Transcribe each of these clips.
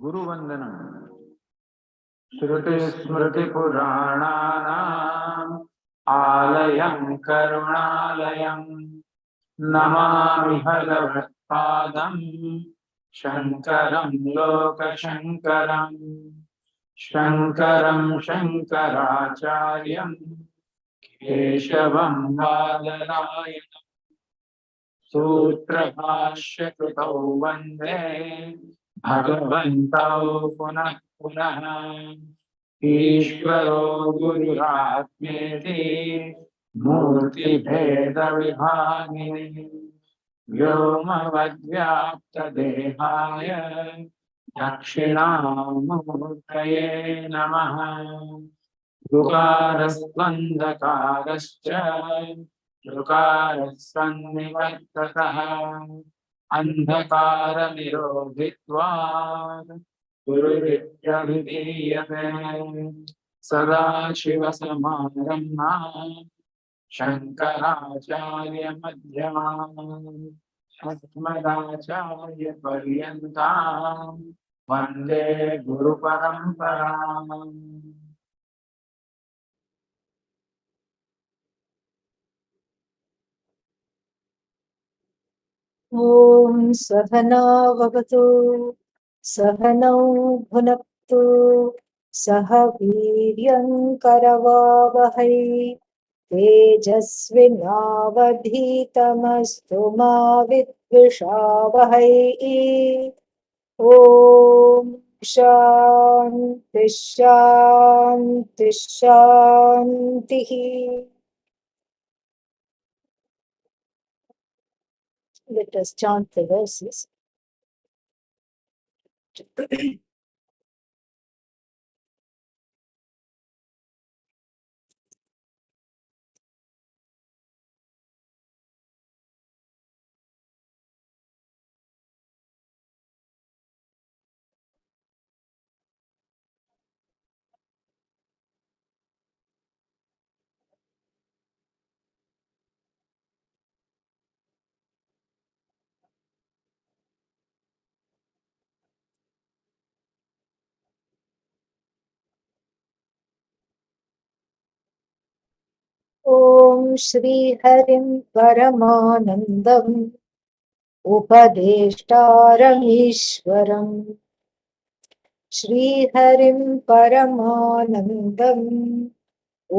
गुरुवंदनम्। श्रुतिस्मृतिपुराणानाम् आलयं करुणालयं नमामि भगवत्पादं शङ्करं लोकशङ्करं। शङ्करं शङ्कराचार्यं केशवं बादरायणं सूत्रभाष्यकृतौ वन्दे भगवन्तौ पुनः पुनः। ईश्वरो गुरुरात्मेति मूर्तिभेदविभागिने व्योमवद्व्याप्तदेहाय दक्षिणामूर्तये नमः। ऋकारस्त्वन्धकारश्च ऋकारस्त्वन्निवर्तकः अन्धकारनिरोधित्वात् गुरुरित्यभिधीयते। सदाशिवसमारम्भाम् शङ्कराचार्यमध्यमाम् अस्मदाचार्यपर्यन्ताम् वन्दे गुरुपरम्पराम्। ॐ सहना भवतु सहनौ भुनक्तु सह वीर्यङ्करवावहै तेजस्विनावधीतमस्तु मा विद्विषावहै। ॐ शान्ति शान्ति शान्तिः। Let us chant the verses. ॐ श्रीहरिं परमानन्दम् उपदेष्टारमीश्वरम् श्रीहरिं परमानन्दम्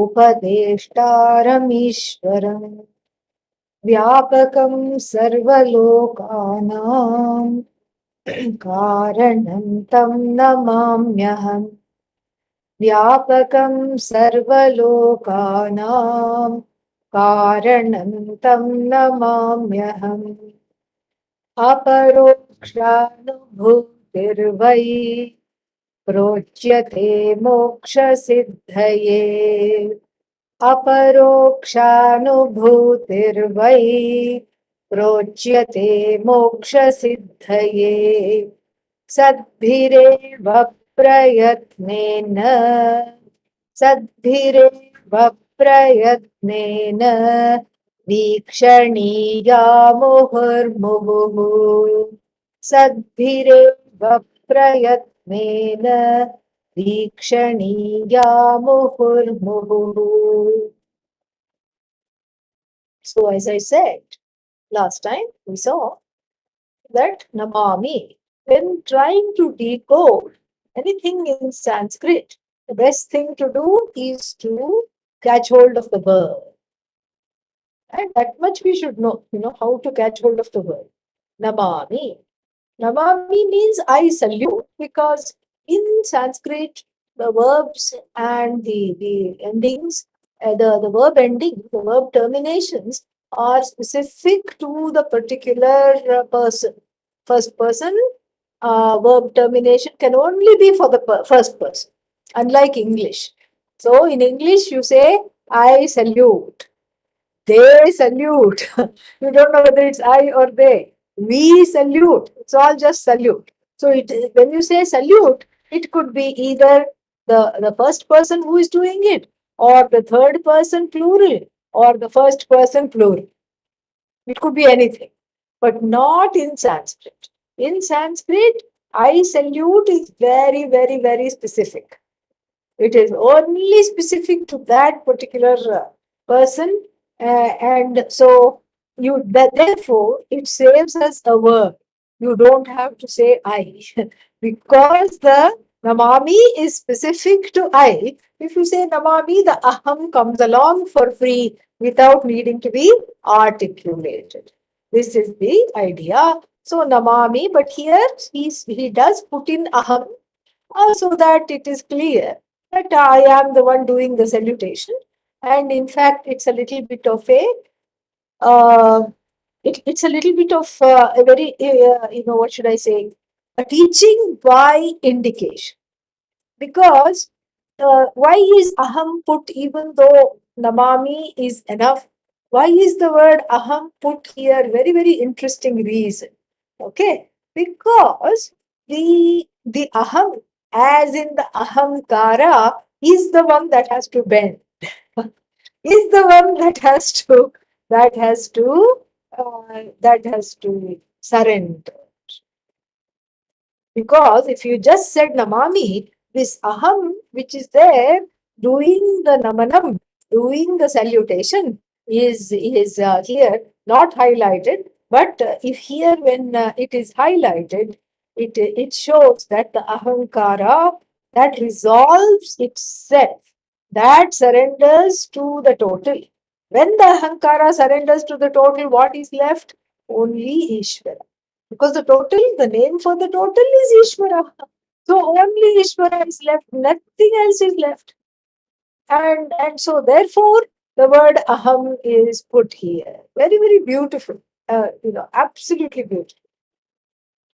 उपदेष्टारमीश्वरम् व्यापकं सर्वलोकानां कारणं तं नमाम्यहम्। व्यापकं सर्वलोकानां कारणं तं नमाम्यहम्। अपरोक्षानुभूतिर्वै प्रोच्यते मोक्षसिद्धये। अपरोक्षानुभूतिर्वै प्रोच्यते मोक्षसिद्धये। सद्भिरेव प्रयत्नेन वीक्षणीया मुहुर्मुहुः। सद्भिरेव प्रयत्नेन वीक्षणीया मुहुर्मुहुः. So as I said last time, we saw that namami, when trying to decode anything in Sanskrit, the best thing to do is to catch hold of the verb. And that much we should know, how to catch hold of the verb. Namami. Namami means I salute, because in Sanskrit, the verbs and the endings, the verb ending, the verb terminations are specific to the particular person. First person verb termination can only be for the first person, unlike English. So in English, you say, I salute. They salute. You don't know whether it's I or they. We salute. It's all just salute. So when you say salute, it could be either the first person who is doing it, or the third person plural, or the first person plural. It could be anything, but not in Sanskrit. In Sanskrit, I salute is very, very, very specific. It is only specific to that particular person, and so therefore it saves us a word. You don't have to say I because the namami is specific to I. If you say namami, the aham comes along for free without needing to be articulated. This is the idea. So namami, but here he does put in aham so that it is clear that I am the one doing the salutation. And in fact, it's a little bit of uh, it's a little bit of a very, what should I say, a teaching by indication. Because why is aham put even though namami is enough? Why is the word aham put here? Very, very interesting reason. Okay, because the aham, as in the ahamkara, is the one that has to bend, is the one that has to surrender. Because if you just said namami, this aham which is there doing the namanam, doing the salutation, is here not highlighted. But if here when it is highlighted, it shows that the ahankara that resolves itself, that surrenders to the total. When the ahankara surrenders to the total, what is left? Only Ishvara. Because the total, the name for the total is Ishvara. So only Ishvara is left, nothing else is left. And so therefore the word aham is put here. Very, very beautiful. Absolutely beautiful.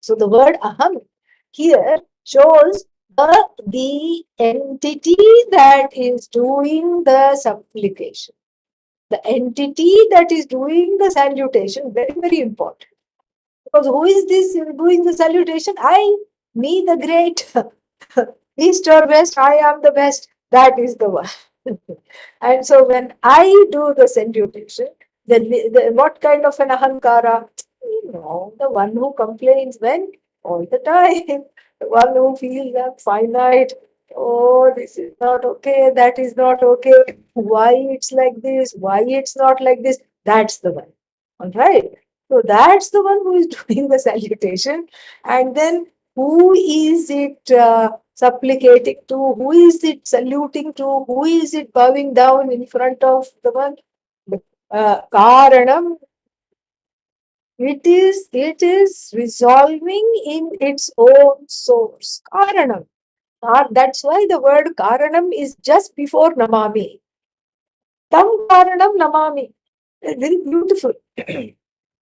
So the word aham here shows the entity that is doing the supplication. The entity that is doing the salutation, very, very important. Because who is this doing the salutation? I, me, the great. East or west, I am the best. That is the one. And so when I do the salutation, what kind of an ahankara? The one who complains when? All the time. The one who feels I'm finite. Oh, this is not okay. That is not okay. Why it's like this? Why it's not like this? That's the one. All right. So that's the one who is doing the salutation. And then who is it supplicating to? Who is it saluting to? Who is it bowing down in front of the one? Karanam. It is resolving in its own source. Karanam. That's why the word Karanam is just before Namami. Tam Karanam Namami. Very beautiful.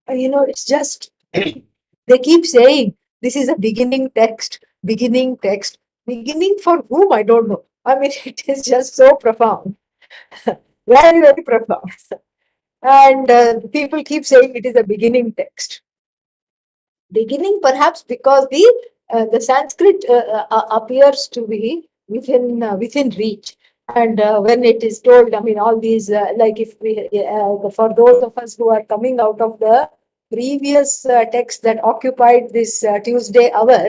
It's just they keep saying this is a beginning text, beginning text, beginning for whom I don't know. I mean, it is just so profound, very, very profound. And people keep saying it is a beginning text. Beginning perhaps because the Sanskrit appears to be within reach. And when it is told, I mean, all these like if we for those of us who are coming out of the previous text that occupied this Tuesday hour,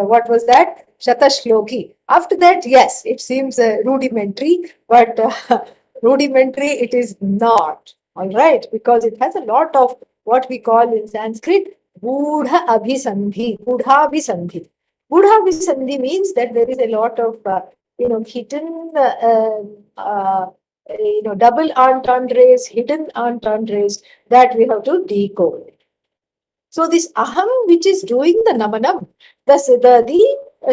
what was that? Shatashloki. After that, yes, it seems rudimentary, but rudimentary it is not. All right, because it has a lot of what we call in Sanskrit Budha Abhisandhi. Budha Abhisandhi. Budha Abhisandhi means that there is a lot of hidden double entendres, hidden entendres that we have to decode. So this aham, which is doing the namanam, the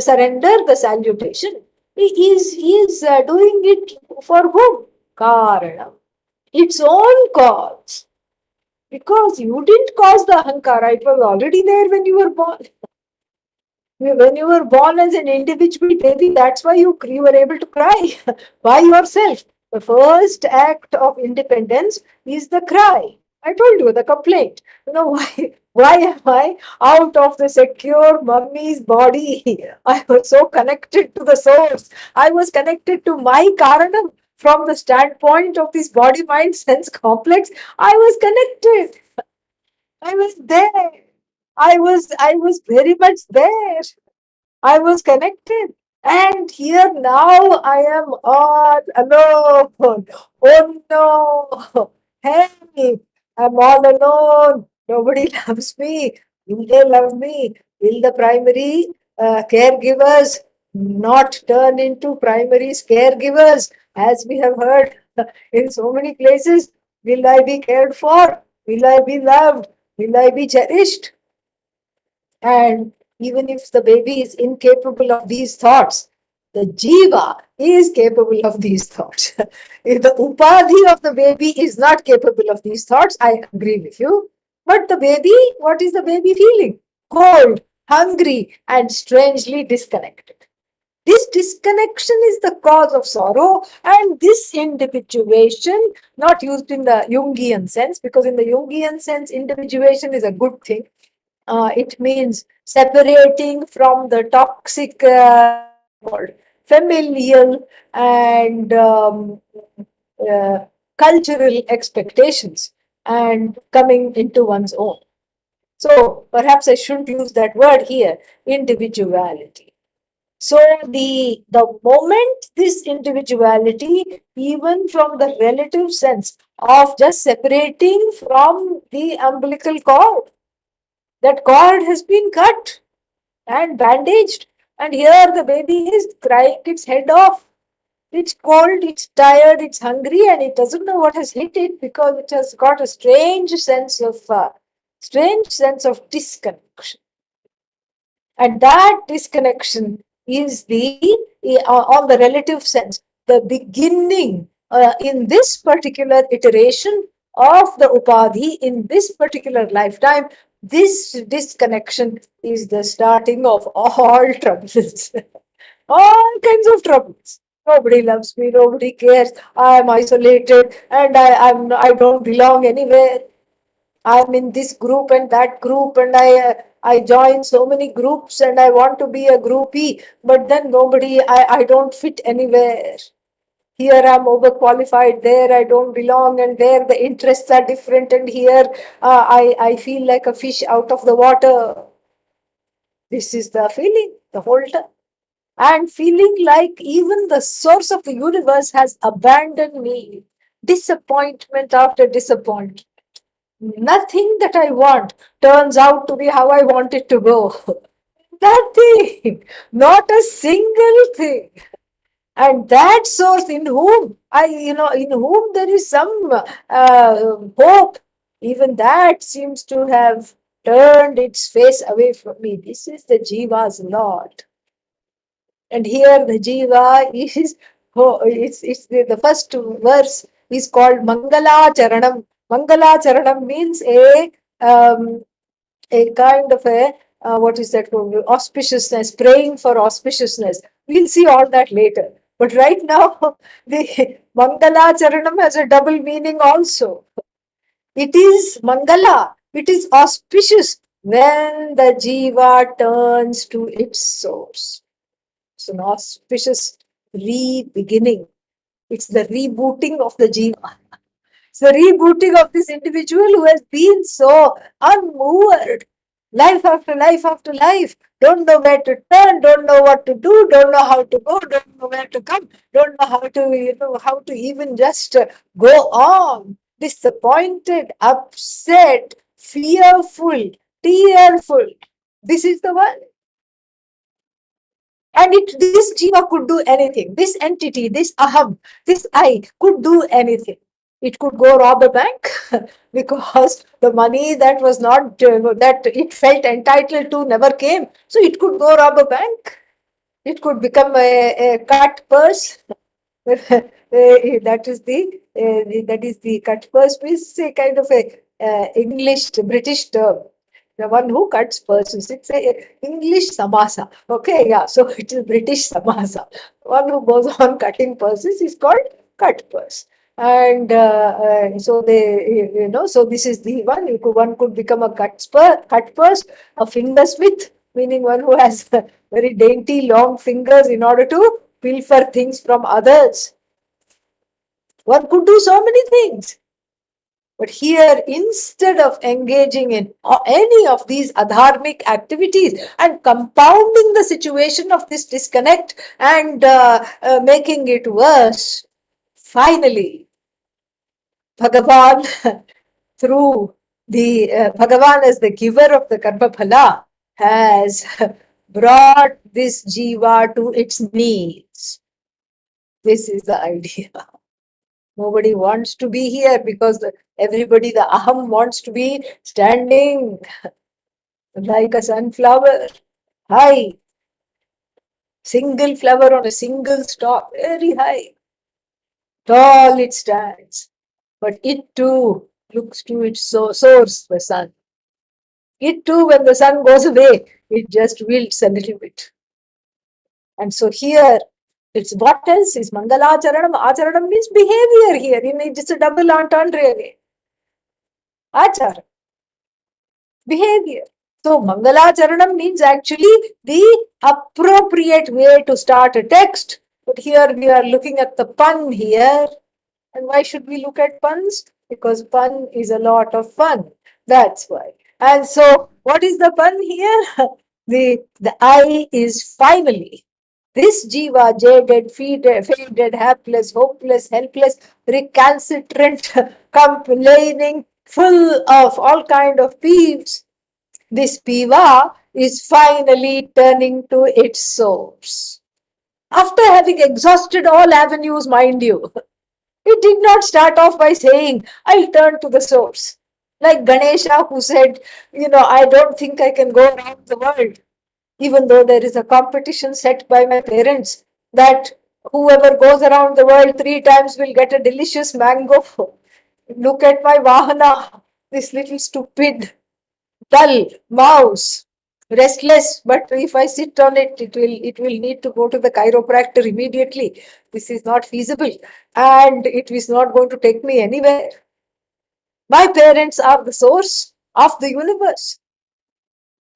surrender, the salutation, he is doing it for whom? Karanam. Its own cause. Because you didn't cause the ahankara, it was already there when you were born. When you were born as an individual baby, that's why you were able to cry by yourself. The first act of independence is the cry. I told you the complaint. Why am I out of the secure mummy's body? I was so connected to the source. I was connected to my karanam from the standpoint of this body mind sense complex. I was connected. I was there. I was very much there. I was connected. And here now I am all alone. Oh no. Hey, I'm all alone. Nobody loves me. Will they love me? Will the primary caregivers not turn into primary caregivers? As we have heard in so many places, will I be cared for? Will I be loved? Will I be cherished? And even if the baby is incapable of these thoughts, the jiva is capable of these thoughts. If the upadhi of the baby is not capable of these thoughts, I agree with you. But the baby, what is the baby feeling? Cold, hungry, and strangely disconnected. This disconnection is the cause of sorrow, and this individuation, not used in the Jungian sense, because in the Jungian sense, individuation is a good thing. It means separating from the toxic, what is called, familial and uh, cultural expectations and coming into one's own. So perhaps I shouldn't use that word here, individuality. So the moment this individuality, even from the relative sense of just separating from the umbilical cord, that cord has been cut and bandaged, and here the baby is crying its head off. It's cold, it's tired, it's hungry, and it doesn't know what has hit it because it has got a strange sense of disconnection. And that disconnection is on the relative sense, the beginning in this particular iteration of the upadhi, in this particular lifetime. This disconnection is the starting of all troubles, all kinds of troubles. Nobody loves me, nobody cares, I am isolated, and I don't belong anywhere. I'm in this group and that group, and I join so many groups, and I want to be a groupie, but then I don't fit anywhere. Here I'm overqualified, there I don't belong, and there the interests are different, and here I feel like a fish out of the water. This is the feeling the whole time. And feeling like even the source of the universe has abandoned me. Disappointment after disappointment. Nothing that I want turns out to be how I want it to go. Nothing, not a single thing. And that source in whom in whom there is some hope, even that seems to have turned its face away from me. This is the Jiva's lot. And here the Jiva is, oh, it's the first verse is called Mangala Charanam. Mangala Charanam means a kind of a, what is that called? Auspiciousness, praying for auspiciousness. We'll see all that later. But right now, the Mangala Charanam has a double meaning also. It is Mangala, it is auspicious when the Jiva turns to its source. It's an auspicious re-beginning. It's the rebooting of the Jiva. It's the rebooting of this individual who has been so unmoved, life after life after life, don't know where to turn, don't know what to do, don't know how to go, don't know where to come, don't know how to even just go on. Disappointed, upset, fearful, tearful. This is the one. And this jiva could do anything. This entity, this aham, this I could do anything. It could go rob a bank because the money that was not, that it felt entitled to never came. So it could go rob a bank. It could become a cut purse. That is the cut purse. It's a kind of a English British term. The one who cuts purses. It's a English samasa. Okay, yeah. So it is British samasa. One who goes on cutting purses is called cut purse. And so so this is the one. One could become a cut purse, a fingersmith, meaning one who has very dainty long fingers in order to pilfer things from others. One could do so many things. But here, instead of engaging in any of these adharmic activities and compounding the situation of this disconnect and making it worse, finally, Bhagavan, through the Bhagavan as the giver of the karma phala, has brought this jiva to its knees. This is the idea. Nobody wants to be here because everybody, the aham, wants to be standing like a sunflower, high, single flower on a single stalk, very high, tall it stands. But it too looks to its source, the sun. It too, when the sun goes away, it just wilts a little bit. And so here, it's what else is Mangalacharanam? Acharanam means behavior here. It's a double entendre again. Achara, behavior. So Mangalacharanam means actually the appropriate way to start a text. But here we are looking at the pun here. And why should we look at puns? Because pun is a lot of fun. That's why. And so what is the pun here? The I is finally. This jiva, jaded, faded, hapless, hopeless, helpless, recalcitrant, complaining, full of all kind of peeves, this piva is finally turning to its source. After having exhausted all avenues, mind you, it did not start off by saying, I'll turn to the source. Like Ganesha, who said, I don't think I can go around the world, even though there is a competition set by my parents that whoever goes around the world 3 times will get a delicious mango. Look at my Vahana, this little stupid dull mouse, restless, but if I sit on it, it will need to go to the chiropractor immediately. This is not feasible and it is not going to take me anywhere. My parents are the source of the universe.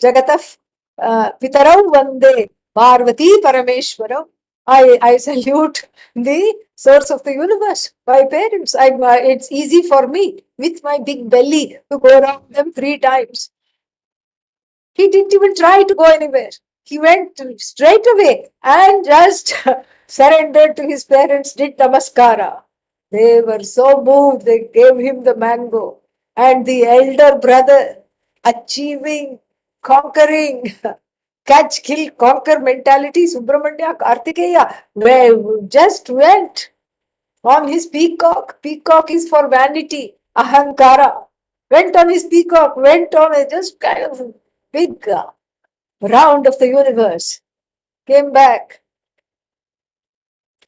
Jagataf Pitarau Vande Parvati Parameshwaram. I salute the source of the universe, my parents. It's easy for me with my big belly to go around them 3 times. He didn't even try to go anywhere. He went straight away and just surrendered to his parents, did namaskara. They were so moved, they gave him the mango. And the elder brother, achieving, conquering, catch, kill, conquer mentality, Subramanya, Kartikeya, just went on his peacock. Peacock is for vanity, ahankara. Went on his peacock, went on a just kind of big round of the universe, came back,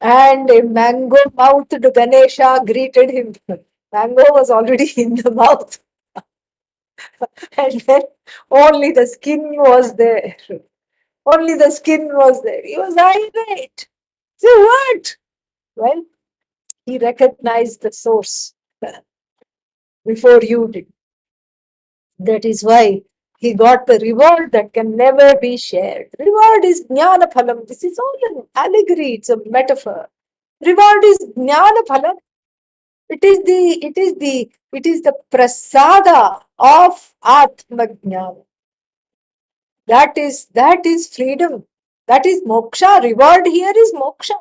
and a mango-mouthed Ganesha greeted him. Mango was already in the mouth, and then only the skin was there. Only the skin was there. He was irate. So what? Well, he recognized the source before you did. That is why he got the reward that can never be shared. Reward is jnana phalam. This is all an allegory, it's a metaphor. Reward is jnana phalam. It is the prasada of Atma Jnana. That is freedom. That is moksha. Reward here is moksha.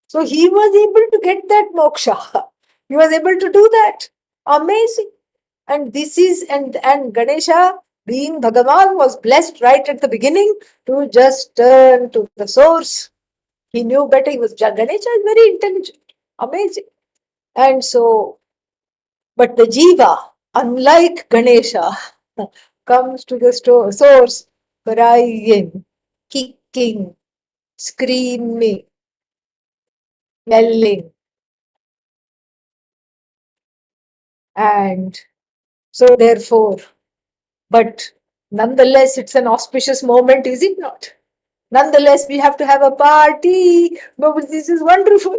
So he was able to get that moksha. He was able to do that. Amazing. And this is, and Ganesha, being Bhagavan, was blessed right at the beginning to just turn to the source. He knew better. Ganesha is very intelligent. Amazing. And so, but the jiva, unlike Ganesha, comes to the source, crying, kicking, screaming, yelling. And so therefore, but nonetheless, it's an auspicious moment, is it not? Nonetheless, we have to have a party. But this is wonderful.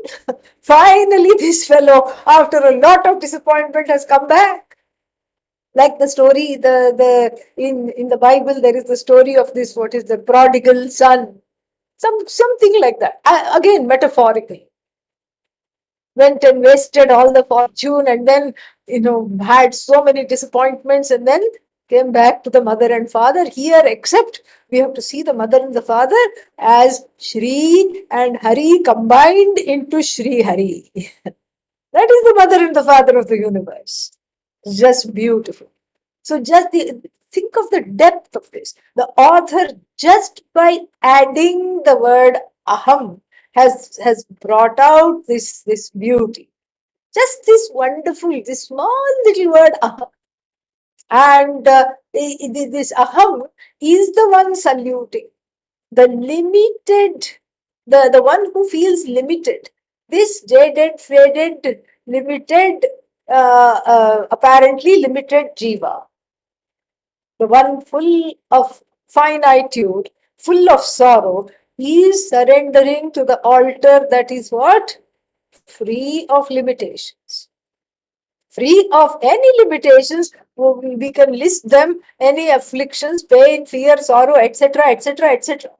Finally, this fellow, after a lot of disappointment, has come back. Like the story, in the Bible, there is the story of this, what is the prodigal son. Something like that. Again, metaphorical. went and wasted all the fortune, and then, had so many disappointments, and then came back to the mother and father. Here, except we have to see the mother and the father as Shri and Hari combined into Shri Hari. That is the mother and the father of the universe. Just beautiful. So think of the depth of this. The author, just by adding the word aham, has brought out this beauty. Just this wonderful, this small little word aham. And this aham is the one saluting, the limited, the one who feels limited. This jaded, faded, limited, apparently limited jiva, the one full of finitude, full of sorrow, is surrendering to the altar that is what? Free of limitations. Free of any limitations, we can list them, any afflictions, pain, fear, sorrow, etc., etc., etc.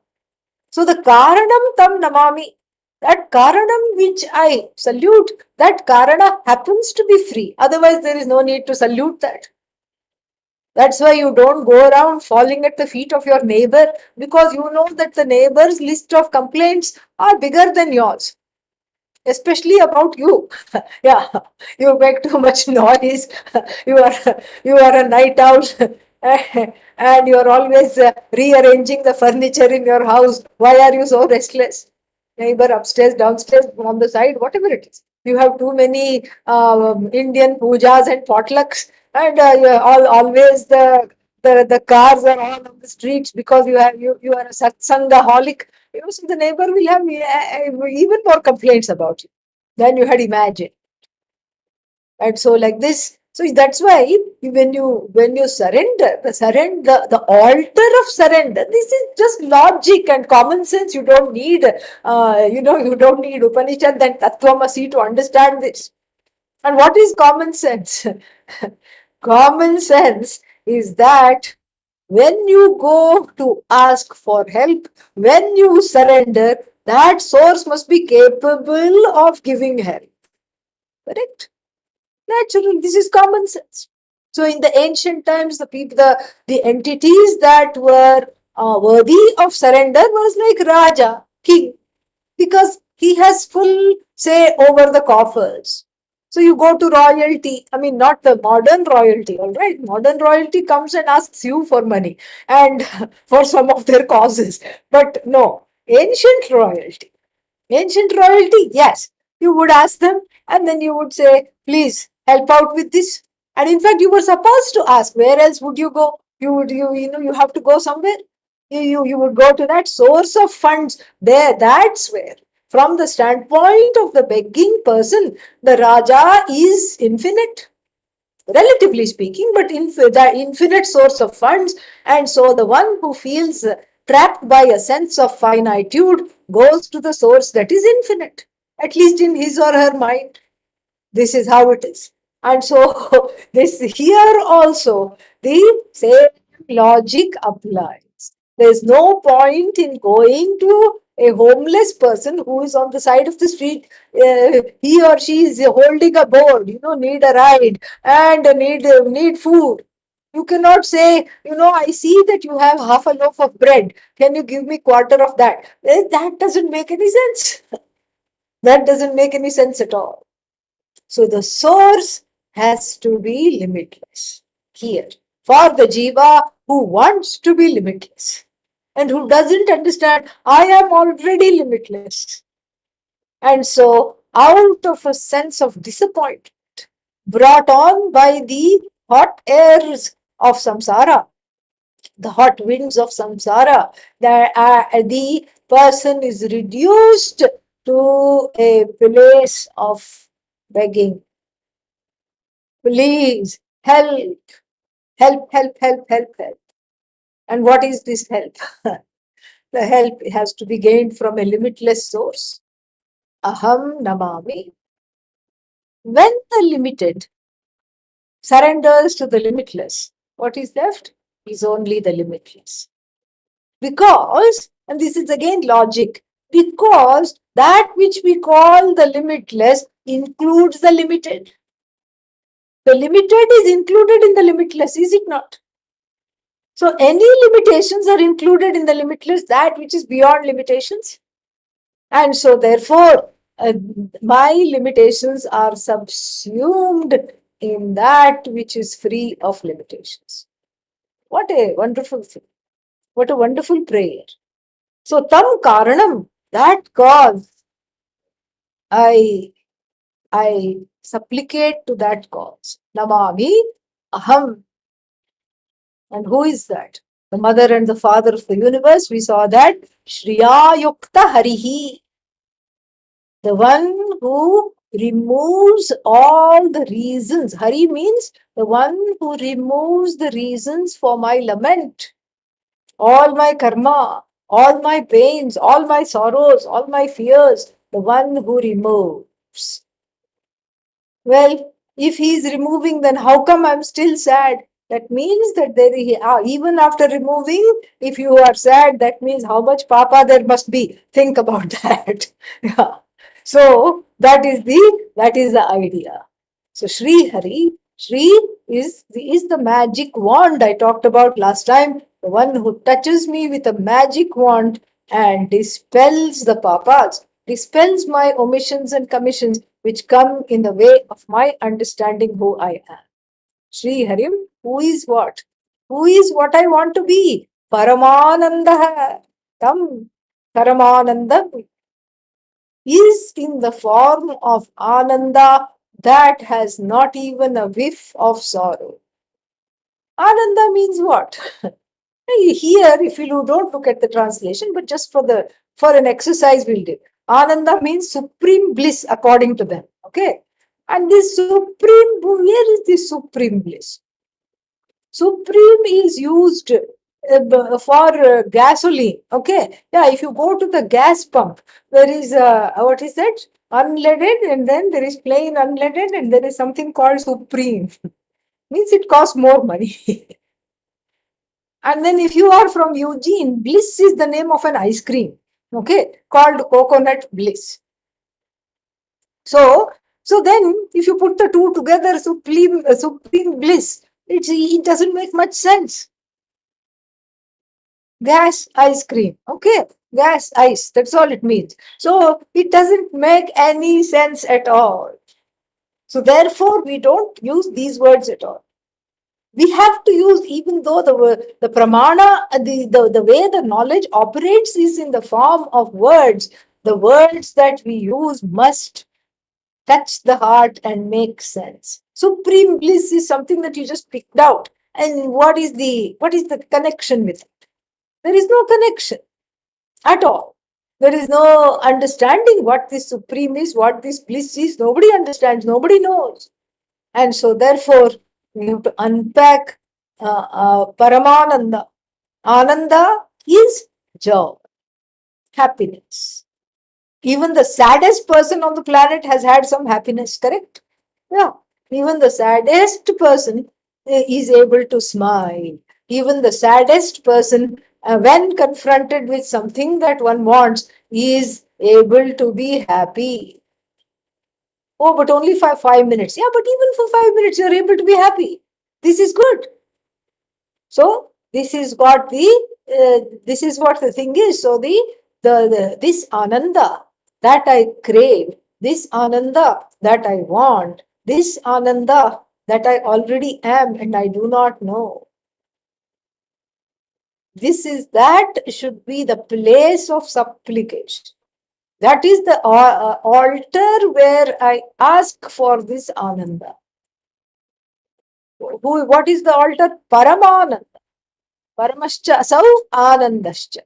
So the Karanam Tam Namami, that Karanam which I salute, that Karana happens to be free. Otherwise, there is no need to salute that. That's why you don't go around falling at the feet of your neighbor, because you know that the neighbor's list of complaints are bigger than yours, especially about you. Yeah, you make too much noise. you are you are a night owl. And you are always rearranging the furniture in your house. Why are you so restless? Neighbor upstairs, downstairs, on the side, whatever it is. You have too many Indian pujas and potlucks, and always the cars are all on the streets because you are a satsangaholic. So the neighbor will have even more complaints about you than you had imagined. And so like this, so that's why when you surrender, the altar of surrender, this is just logic and common sense. You don't need you don't need Upanishad and Tattvamasi to understand this. And what is common sense? Common sense is that when you go to ask for help, when you surrender, that source must be capable of giving help. Correct? Natural. This is common sense. So in the ancient times, the people, the entities that were worthy of surrender was like Raja, king, because he has full say over the coffers. So you go to royalty, I mean, not the modern royalty, all right? Modern royalty comes and asks you for money and for some of their causes. But no, ancient royalty. Ancient royalty, yes, you would ask them and then you would say, please help out with this. And in fact, you were supposed to ask, where else would you go? You have to go somewhere. You would go to that source of funds there. That's where, from the standpoint of the begging person, the Raja is infinite, relatively speaking, but the infinite source of funds. And so the one who feels trapped by a sense of finitude goes to the source that is infinite, at least in his or her mind. This is how it is. And so this here also, the same logic applies. There's no point in going to a homeless person who is on the side of the street. He or she is holding a board, need a ride and need food. You cannot say, I see that you have half a loaf of bread. Can you give me quarter of that? That doesn't make any sense. That doesn't make any sense at all. So the source has to be limitless here for the jiva who wants to be limitless and who doesn't understand, I am already limitless. And so, out of a sense of disappointment brought on by the hot airs of samsara, the hot winds of samsara, the person is reduced to a place of begging. Please help, help, help, help, help, help. And what is this help? The help has to be gained from a limitless source. Aham namami. When the limited surrenders to the limitless, what is left is only the limitless. Because, and this is again logic, because that which we call the limitless includes the limited. The limited is included in the limitless, is it not? So any limitations are included in the limitless, that which is beyond limitations. And so therefore, my limitations are subsumed in that which is free of limitations. What a wonderful thing. What a wonderful prayer. So tam karanam, that cause, I supplicate to that cause. Namami aham. And who is that? The mother and the father of the universe. We saw that Shriya Yukta Harihi, the one who removes all the reasons. Hari means the one who removes the reasons for my lament, all my karma, all my pains, all my sorrows, all my fears, the one who removes. Well, if he is removing, then how come I'm still sad? That means that even after removing, if you are sad, that means how much papa there must be. Think about that. Yeah. So that is the idea. So Sri Hari, Sri is the magic wand I talked about last time. The one who touches me with a magic wand and dispels the papas, dispels my omissions and commissions which come in the way of my understanding who I am. Sri Harim, who is what? Who is what I want to be? Paramananda. Tam Paramananda is in the form of Ananda that has not even a whiff of sorrow. Ananda means what? Here, if you don't look at the translation, but just for an exercise we'll do. Ananda means supreme bliss according to them. Okay. And this supreme, where is this supreme bliss? Supreme is used for gasoline. Okay. Yeah, if you go to the gas pump, there is, what is that? Unleaded, and then there is plain unleaded, and there is something called supreme. Means it costs more money. And then if you are from Eugene, Bliss is the name of an ice cream, okay, called Coconut Bliss. So then if you put the two together, supreme bliss, it doesn't make much sense. Gas ice cream, okay, gas ice, that's all it means. So it doesn't make any sense at all. So therefore, we don't use these words at all. We have to use, even though the pramana, the way the knowledge operates is in the form of words, the words that we use must touch the heart and make sense. Supreme bliss is something that you just picked out. And what is the connection with it? There is no connection at all. There is no understanding what this supreme is, what this bliss is. Nobody understands, nobody knows. And so therefore, we have to unpack Paramananda. Ananda is joy, happiness. Even the saddest person on the planet has had some happiness, correct? Yeah. Even the saddest person is able to smile. Even the saddest person, when confronted with something that one wants, is able to be happy. Oh, but only for 5 minutes. Yeah, but even for 5 minutes, you're able to be happy. This is good. So this is what the thing is. So this ananda that I crave, this ananda that I want, this ananda that I already am and I do not know. That should be the place of supplication. That is the altar where I ask for this ananda. What is the altar? Paramananda. Paramascha asau anandascha.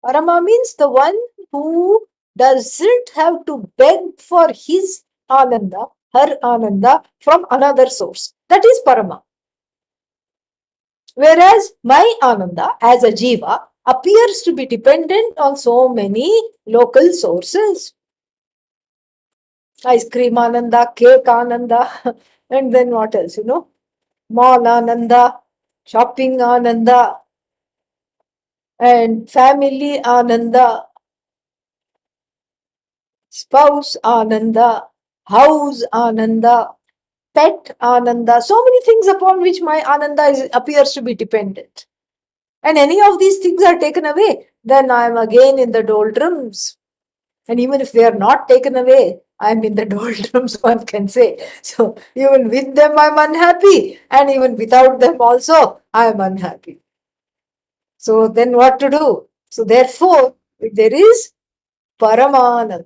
Parama means the one who doesn't have to beg for his ananda, her ananda from another source. That is Parama. Whereas my ananda as a jiva appears to be dependent on so many local sources. Ice cream ananda, cake ananda, and then what else, mall ananda, shopping ananda, and family ananda, spouse ananda, house Ananda, pet Ananda, so many things upon which my Ananda appears to be dependent. And any of these things are taken away, then I am again in the doldrums. And even if they are not taken away, I am in the doldrums, one can say. So even with them, I am unhappy. And even without them also, I am unhappy. So then what to do? So therefore, there is Paramananda.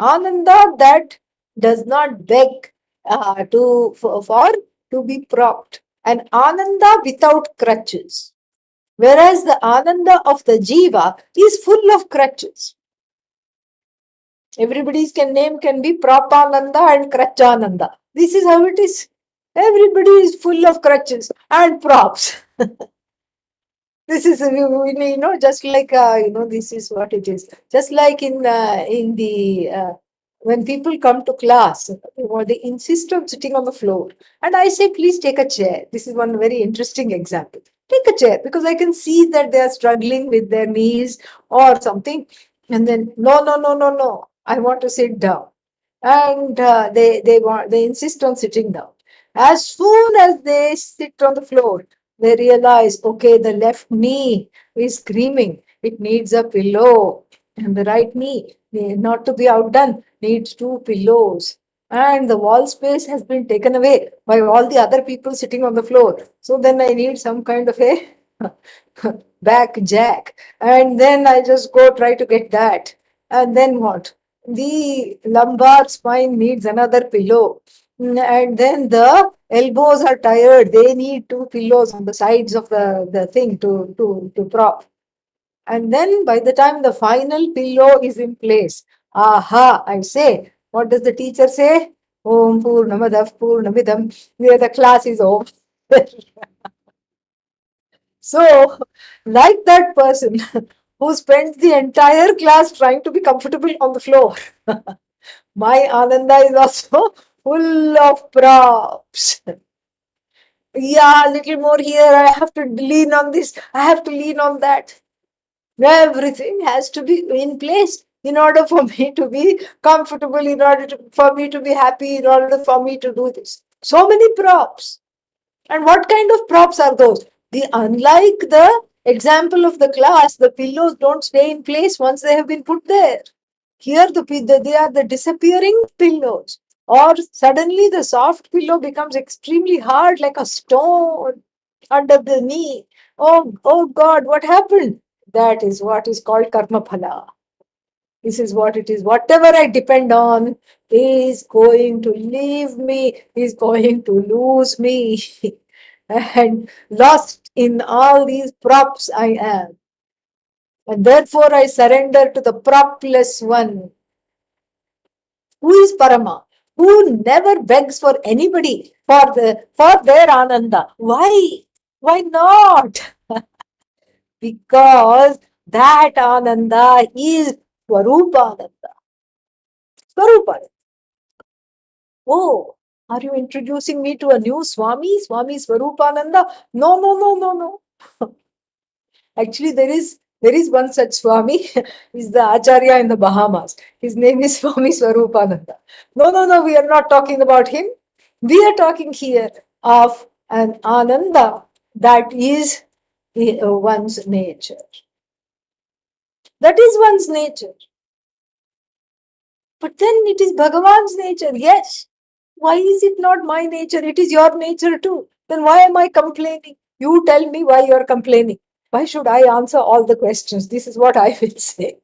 Ananda that does not beg for to be propped. And Ananda without crutches. Whereas the Ananda of the Jiva is full of crutches. Everybody's name can be Prapananda and Krachananda. This is how it is. Everybody is full of crutches and props. This is, just like, this is what it is. Just like in the when people come to class, they insist on sitting on the floor. And I say, please take a chair. This is one very interesting example. Take a chair, because I can see that they are struggling with their knees or something. And then, no, no, no, no, no. I want to sit down. And they insist on sitting down. As soon as they sit on the floor, they realize, okay, the left knee is screaming. It needs a pillow. And the right knee, not to be outdone, needs two pillows. And the wall space has been taken away by all the other people sitting on the floor. So then I need some kind of a back jack. And then I just go try to get that. And then what? The lumbar spine needs another pillow. And then the elbows are tired. They need two pillows on the sides of the thing to prop. And then by the time the final pillow is in place, aha, I say, what does the teacher say? Om Purnamadav Purnamidam, where the class is over. So, like that person who spends the entire class trying to be comfortable on the floor, my Ananda is also full of props. Yeah, a little more here. I have to lean on this. I have to lean on that. Everything has to be in place in order for me to be comfortable, in order for me to be happy, in order for me to do this. So many props. And what kind of props are those? Unlike the example of the class, the pillows don't stay in place once they have been put there. Here, they are the disappearing pillows. Or suddenly the soft pillow becomes extremely hard, like a stone under the knee. Oh God, what happened? That is what is called karma phala. This is what it is. Whatever I depend on is going to leave me, is going to lose me. And lost in all these props I am. And therefore I surrender to the propless one. Who is Parama? Who never begs for anybody for their Ananda. Why? Why not? Because that Ananda is Swarupananda. Swarupananda. Oh, are you introducing me to a new Swami? Swami Swarupananda? No, no, no, no, no. Actually, there is one such Swami. He's the Acharya in the Bahamas. His name is Swami Swarupananda. No, no, no, we are not talking about him. We are talking here of an Ananda that is one's nature. That is one's nature. But then it is Bhagavan's nature. Yes. Why is it not my nature? It is your nature too. Then why am I complaining? You tell me why you are complaining. Why should I answer all the questions? This is what I will say.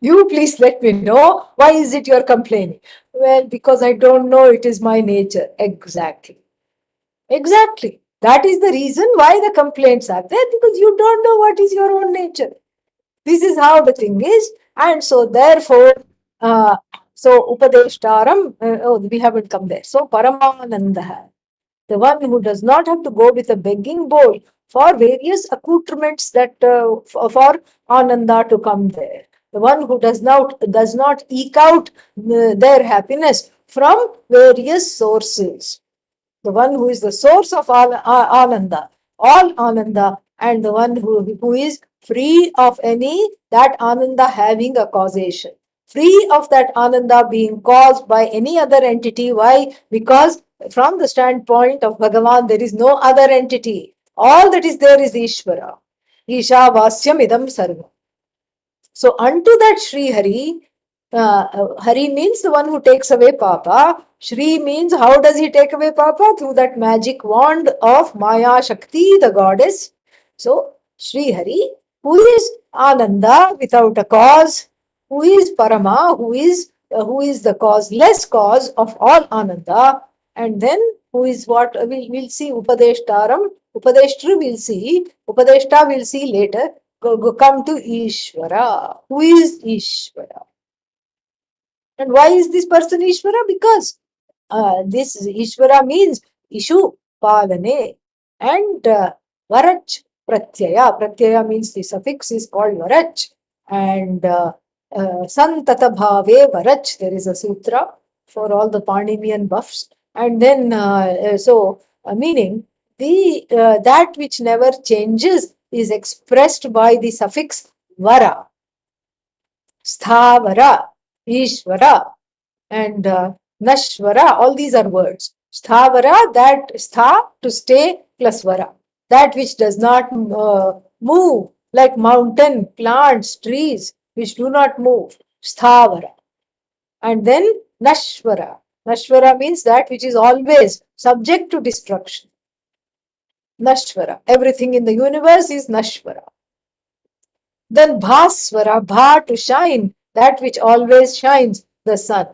You please let me know. Why is it you're complaining? Well, because I don't know it is my nature. Exactly. Exactly. That is the reason why the complaints are there, because you don't know what is your own nature. This is how the thing is. And so therefore, uh, Upadeshtaram, we haven't come there. So Paramananda, the one who does not have to go with a begging bowl for various accoutrements that for Ananda to come there. The one who does not eke out their happiness from various sources. The one who is the source of Ananda, all Ananda, and the one who is free of any that Ananda having a causation. free of that Ananda being caused by any other entity. Why? Because from the standpoint of Bhagavan, there is no other entity. All that is there is Ishvara. Isha Vasyam Idam Sarva. So unto that Sri Hari, Hari means the one who takes away Papa. Shri means how does he take away Papa? Through that magic wand of Maya Shakti, the goddess. So Sri Hari, who is Ananda without a cause, who is Parama, who is the causeless cause of all Ananda, and then who is what we'll see Upadeshtaram, Upadeshtra we'll see, Upadeshta we'll see later. Come to Ishvara. Who is Ishvara? And why is this person Ishvara? Because this Ishvara means Ishu, Palane, and Varach, Pratyaya. Pratyaya means the suffix is called Varach. And Santata Bhave Varach. There is a sutra for all the Paninian buffs. And then, meaning that which never changes is expressed by the suffix Vara. Sthavara, Ishvara, and Nashvara, all these are words. Sthavara, that stha to stay plus vara. That which does not move, like mountain, plants, trees, which do not move. Sthavara. And then Nashvara. Nashvara means that which is always subject to destruction. Nashvara. Everything in the universe is Nashvara. Then Bhasvara, Bha to shine, that which always shines, the sun.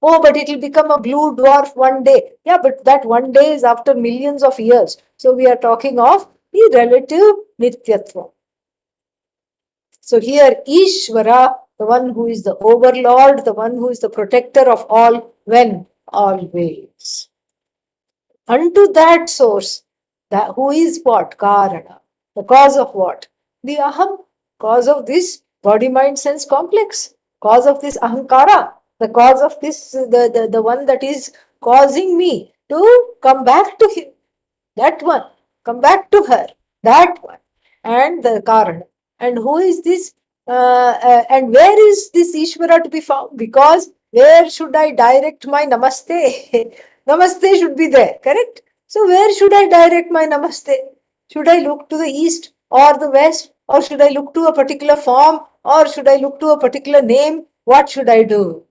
Oh, but it will become a blue dwarf one day. Yeah, but that one day is after millions of years. So we are talking of the relative Nityatva. So here Ishvara, the one who is the overlord, the one who is the protector of all, when? Always. Unto that source, that who is what? Karana. The cause of what? The aham. Cause of this body, mind, sense complex. Cause of this ahankara. The cause of this, the one that is causing me to come back to him. That one. Come back to her. That one. And the Karana. And who is this? And where is this Ishvara to be found? Because where should I direct my namaste? Namaste should be there, correct? So where should I direct my namaste? Should I look to the east or the west? Or should I look to a particular form? Or should I look to a particular name? What should I do?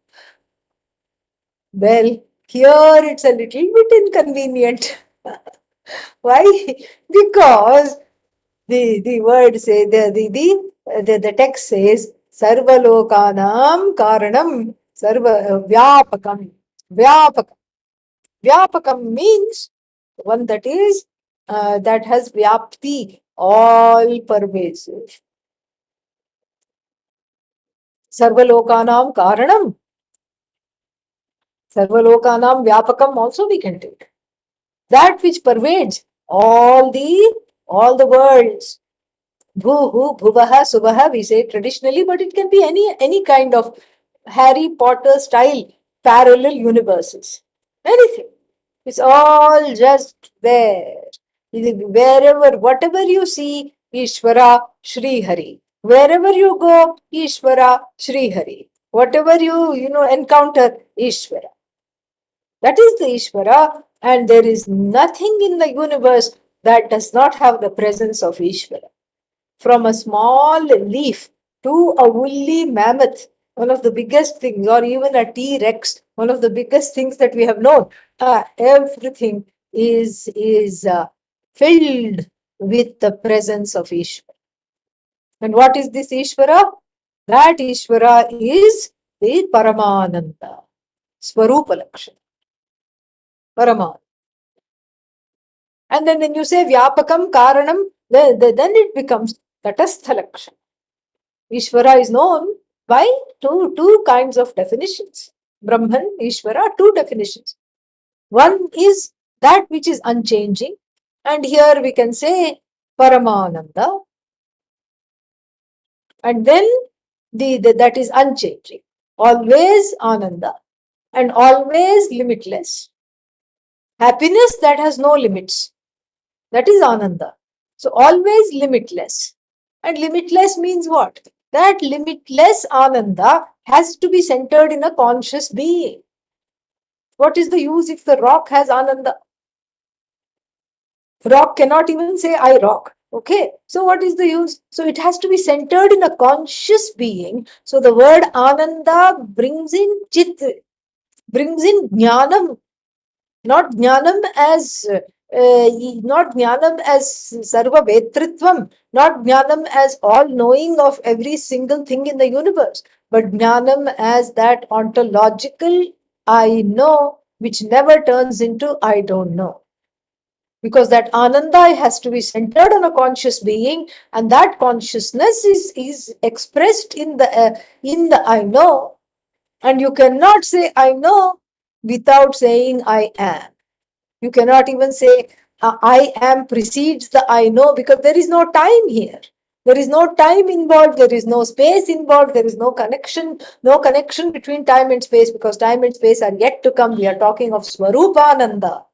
Well, here it's a little bit inconvenient. Why? Because the word say the text says Sarvalokanam Karanam Sarva Vyapakam. Vyapakam means one that is that has Vyapti, all pervasive. Sarvalokanam Karanam. Sarvalokanam Vyapakam also we can take. That which pervades all the worlds. Bhuhu, Bhuvaha, Subaha, we say traditionally, but it can be any kind of Harry Potter style parallel universes. Anything. It's all just there. Wherever, whatever you see, Ishvara, Shri Hari. Wherever you go, Ishvara, Shri Hari. Whatever you encounter, Ishvara. That is the Ishvara, and there is nothing in the universe that does not have the presence of Ishvara. From a small leaf to a woolly mammoth, one of the biggest things, or even a T-Rex, one of the biggest things that we have known. Everything is filled with the presence of Ishvara. And what is this Ishvara? That Ishvara is the Paramananda, Swarupa Lakshana. Paramananda. And then when you say Vyapakam Karanam, then it becomes Tatastha Lakshana. Ishvara is known by two kinds of definitions. Brahman, Ishvara, two definitions. One is that which is unchanging, and here we can say Paramananda, and then that is unchanging, always Ananda, and always limitless. Happiness that has no limits, that is Ananda. So always limitless. And limitless means what? That limitless Ananda has to be centered in a conscious being. What is the use if the rock has Ananda? Rock cannot even say, I rock. Okay, so what is the use? So it has to be centered in a conscious being. So the word Ananda brings in Chit, brings in Jnanam, not Jnanam as not Jnanam as Sarva Vetritvam, not Jnanam as all knowing of every single thing in the universe, but Jnanam as that ontological I know, which never turns into I don't know. Because that Ananda has to be centered on a conscious being, and that consciousness is expressed in the I know, and you cannot say I know without saying I am. You cannot even say I am precedes the I know, because there is no time here. There is no time involved, there is no space involved, there is no connection between time and space, because time and space are yet to come. We are talking of Swarupananda.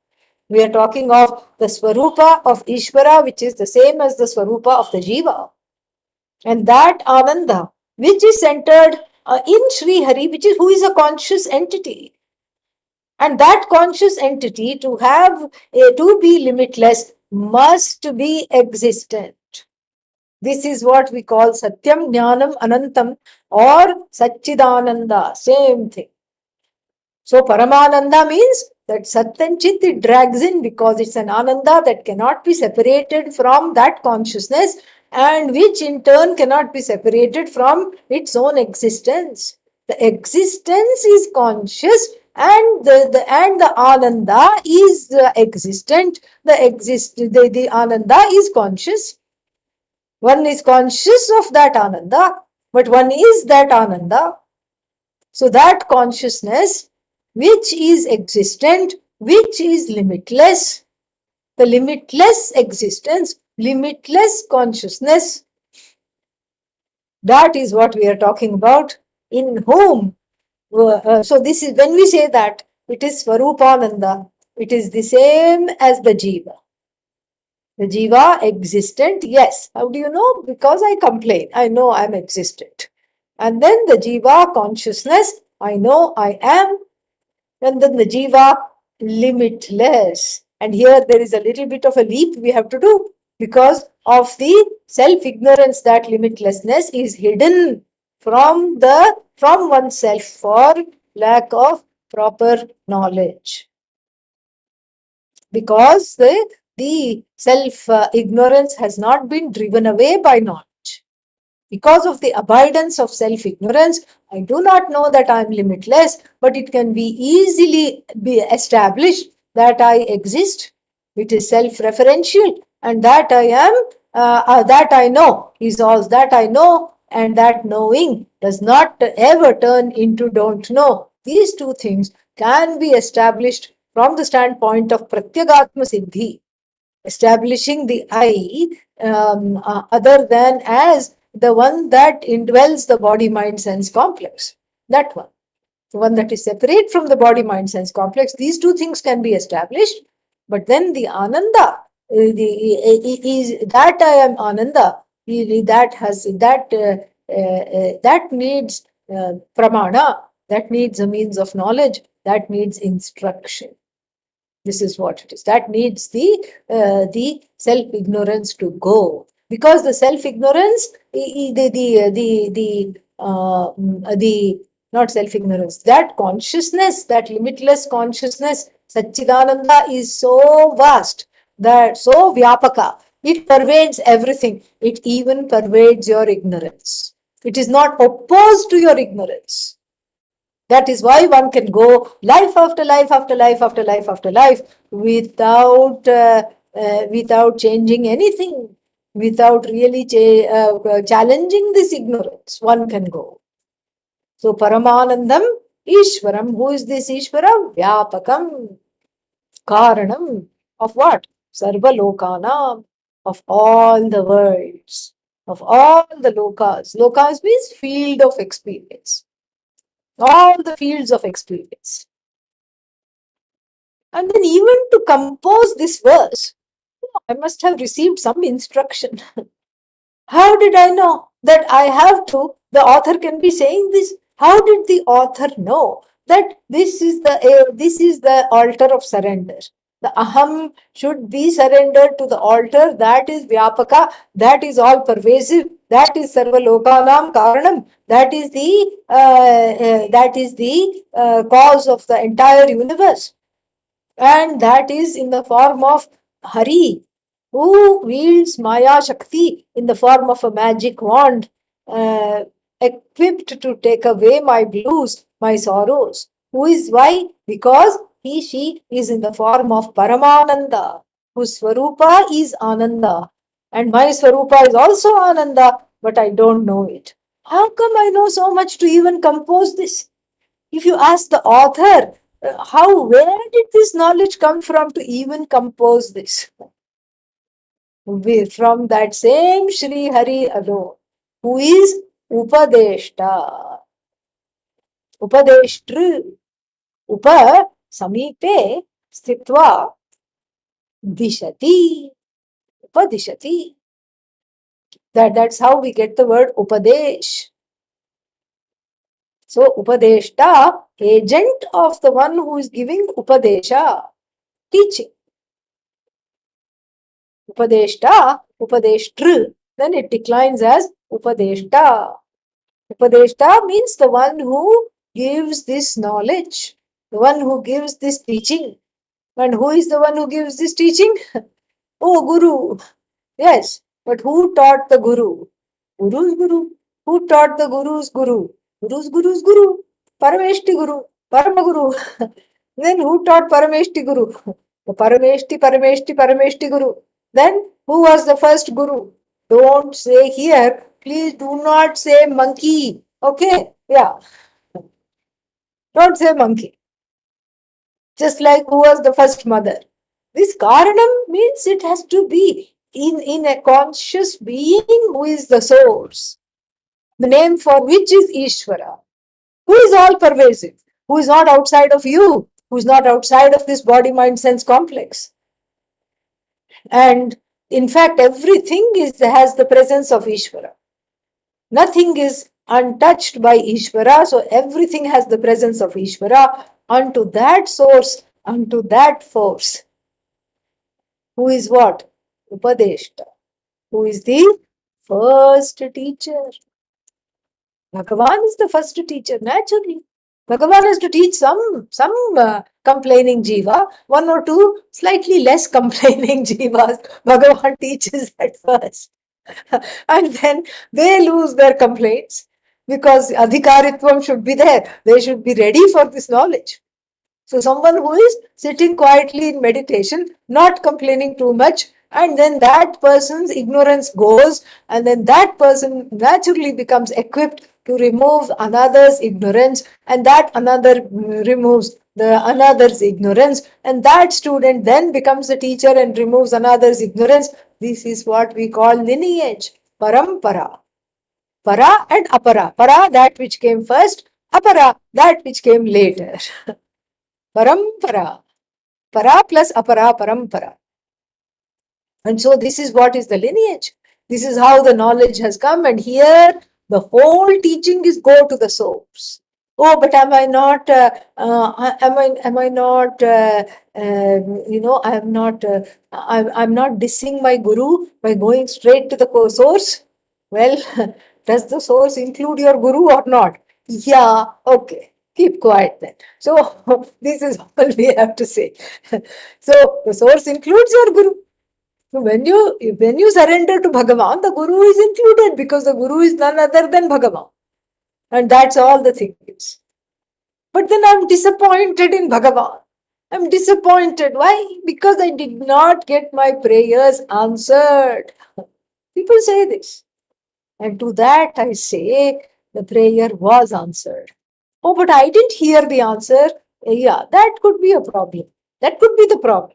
We are talking of the Swarupa of Ishvara, which is the same as the Swarupa of the Jiva. And that Ananda, which is centered in Sri Hari, which is who is a conscious entity. And that conscious entity, to be limitless, must be existent. This is what we call Satyam Jnanam Anantam or Satchidananda, same thing. So Paramananda means that Sat and Chit, it drags in because it's an Ananda that cannot be separated from that consciousness, and which in turn cannot be separated from its own existence. The existence is conscious, and the Ananda is existent. The Ananda is conscious. One is conscious of that Ananda, but one is that Ananda. So that consciousness, which is existent, which is limitless, the limitless existence, limitless consciousness, that is what we are talking about. In whom, so this is when we say that it is Swarupananda, it is the same as the Jiva. The Jiva existent, yes. How do you know? Because I complain. I know I'm existent. And then the Jiva consciousness, I know I am. And then the Jiva limitless. And here there is a little bit of a leap we have to do because of the self-ignorance. That limitlessness is hidden from oneself for lack of proper knowledge. Because the self ignorance has not been driven away by knowledge. Because of the abundance of self-ignorance, I do not know that I am limitless, but it can be easily be established that I exist. It is self-referential, and that I am, that I know is all that I know, and that knowing does not ever turn into don't know. These two things can be established from the standpoint of Pratyagatma Siddhi, establishing the I other than as the one that indwells the body mind sense complex. That one, the one that is separate from the body mind sense complex. These two things can be established, but then the Ananda, is that I am Ananda, that has that needs pramana, that needs a means of knowledge, that needs instruction. This is what it is. That needs the self-ignorance to go, because the self-ignorance, the not self-ignorance, that consciousness, that limitless consciousness, Satchidananda, is so vast, that so vyapaka, it pervades everything. It even pervades your ignorance. It is not opposed to your ignorance. That is why one can go life after life after life after life after life without changing anything, without really challenging this ignorance. One can go. So Paramanandam Ishwaram. Who is this Ishwaram? Vyapakam. Karanam of what? Sarva Lokanam. Of all the worlds. Of all the lokas. Lokas means field of experience. All the fields of experience. And then even to compose this verse, I must have received some instruction. How did I know? that I have to, the author can be saying this. How did the author know that this is the altar of surrender? The aham should be surrendered to the altar. That is vyapaka. That is all pervasive. That is sarva lokanam karanam. That is the cause of the entire universe, and that is in the form of Hari, who wields Maya Shakti in the form of a magic wand, uh, equipped to take away my blues, my sorrows. Who is why? Because she is in the form of Paramananda, whose Swarupa is Ananda. And my Swarupa is also Ananda, but I don't know it. How come I know so much to even compose this? If you ask the author, where did this knowledge come from to even compose this? From that same Sri Hari alone, who is Upadeshta, Upadeshtru, Upa Samipe Sthitva Dishati, Upadishati. That's how we get the word Upadesh. So Upadeshta, agent of the one who is giving Upadesha, teaching. Upadeshta, Upadeshtru, then it declines as Upadeshta. Upadeshta means the one who gives this knowledge, the one who gives this teaching. And who is the one who gives this teaching? Oh, Guru. Yes, but who taught the Guru? Guru's Guru. Who taught the Guru's Guru? Guru's Guru. Parameshti Guru. Paramaguru. Then who taught Parameshti Guru? The Parameshti Guru. Then who was the first Guru? Don't say here. Please do not say monkey. Okay? Yeah. Don't say monkey. Just like who was the first mother. This Karanam means it has to be in a conscious being who is the source. The name for which is Ishvara, who is all pervasive, who is not outside of you, who is not outside of this body, mind, sense complex. And in fact, everything has the presence of Ishvara. Nothing is untouched by Ishvara, so everything has the presence of Ishvara. Unto that source, unto that force, who is what? Upadeshta, who is the first teacher. Bhagavan is the first teacher, naturally. Bhagavan has to teach some complaining jiva, one or two slightly less complaining jivas. Bhagavan teaches at first. And then they lose their complaints because adhikaritvam should be there. They should be ready for this knowledge. So someone who is sitting quietly in meditation, not complaining too much, and then that person's ignorance goes, and then that person naturally becomes equipped to remove another's ignorance, and that another removes the another's ignorance, and that student then becomes a teacher and removes another's ignorance. This is what we call lineage, parampara. Para and apara. Para, that which came first, apara, that which came later. Parampara. Para plus apara, parampara. And so this is what is the lineage. This is how the knowledge has come. And here the whole teaching is go to the source. Oh, but am I not, am I not, I'm not dissing my guru by going straight to the source. Well, does the source include your guru or not? Yeah, okay. Keep quiet then. So this is all we have to say. So the source includes your guru. So when you surrender to Bhagavan, the guru is included because the guru is none other than Bhagavan. And that's all the thing is. But then I'm disappointed in Bhagavan. I'm disappointed. Why? Because I did not get my prayers answered. People say this. And to that I say, the prayer was answered. Oh, but I didn't hear the answer. Yeah, that could be a problem. That could be the problem.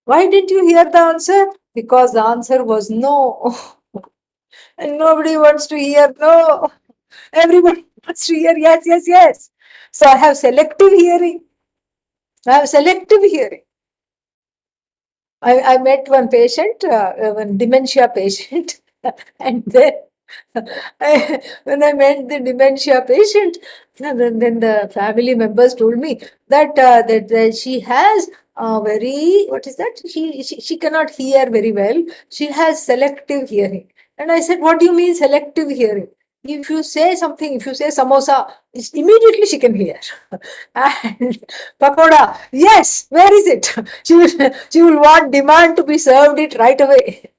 Why didn't you hear the answer? Because the answer was no. And nobody wants to hear no. Everybody wants to hear yes, yes, yes. So I have selective hearing. I have selective hearing. I met one patient, one dementia patient, and then When I met the dementia patient, then the family members told me that that she has very, what is that? She cannot hear very well. She has selective hearing. And I said, what do you mean selective hearing? If you say something, if you say samosa, immediately she can hear. And pakoda, yes, where is it? She will want demand to be served it right away.